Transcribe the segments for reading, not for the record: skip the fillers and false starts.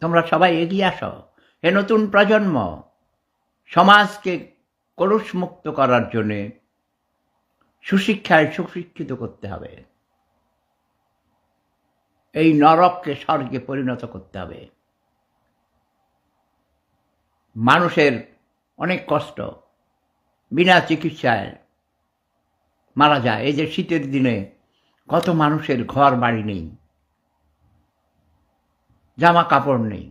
তোমরা সবাই এগিয়ে আসো। হে নতুন প্রজন্ম, সমাজকে কলুষমুক্ত করার জন্যে সুশিক্ষায় সুশিক্ষিত করতে হবে। এই নরককে স্বর্গে পরিণত করতে হবে। মানুষের অনেক কষ্ট, বিনা চিকিৎসায় মারা যায়। এই যে শীতের দিনে কত মানুষের ঘর বাড়ি নেই, জামা কাপড় নেই,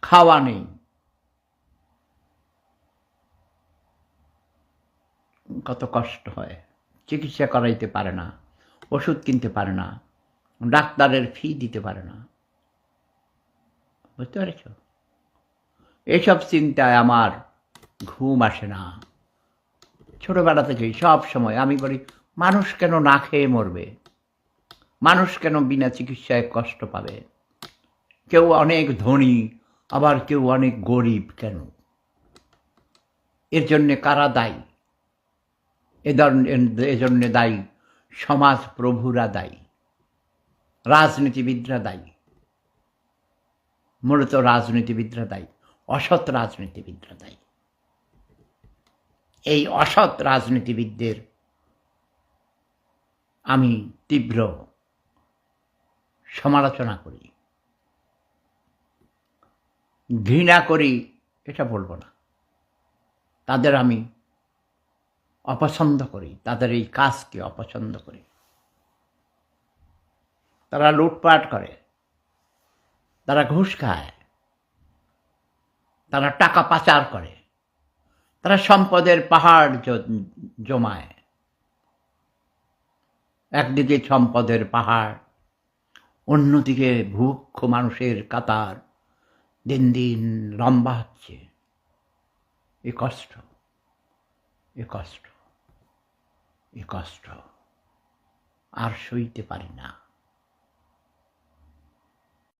খাওয়া নেই, কত কষ্ট হয়। চিকিৎসা করাইতে পারে না, ওষুধ কিনতে পারে না, ডাক্তারের ফি দিতে পারে না। বুঝতে পেরেছ? এসব চিন্তায় আমার ঘুম আসে না। ছোটবেলা থেকেই সব সময় আমি বলি, মানুষ কেন না খেয়ে মরবে? মানুষ কেন বিনা চিকিৎসায় কষ্ট পাবে? কেউ অনেক ধনী, আবার কেউ অনেক গরিব কেন? এর জন্যে কারা দায়ী? এজন্যে দায়ী সমাজ প্রভুরা দায়ী, রাজনীতিবিদরা দায়ী। মূলত রাজনীতিবিদরা দায়ী, অসৎ রাজনীতিবিদরা দায়ী। এই অসৎ রাজনীতিবিদদের আমি তীব্র সমালোচনা করি, ঘৃণা করি এটা বলবো না। তাদের আমি অপছন্দ করি, তাদের এই কাজকে অপছন্দ করি। তারা লুটপাট করে, তারা ঘুষ খায়, তারা টাকা পাচার করে, তারা সম্পদের পাহাড় জমায়। একদিকে সম্পদের পাহাড়, অন্যদিকে ভূক্ষ মানুষের কাতার দিন দিন লম্বা হচ্ছে। এ কষ্ট, এ কষ্ট, এ কষ্ট আর সইতে পারি না।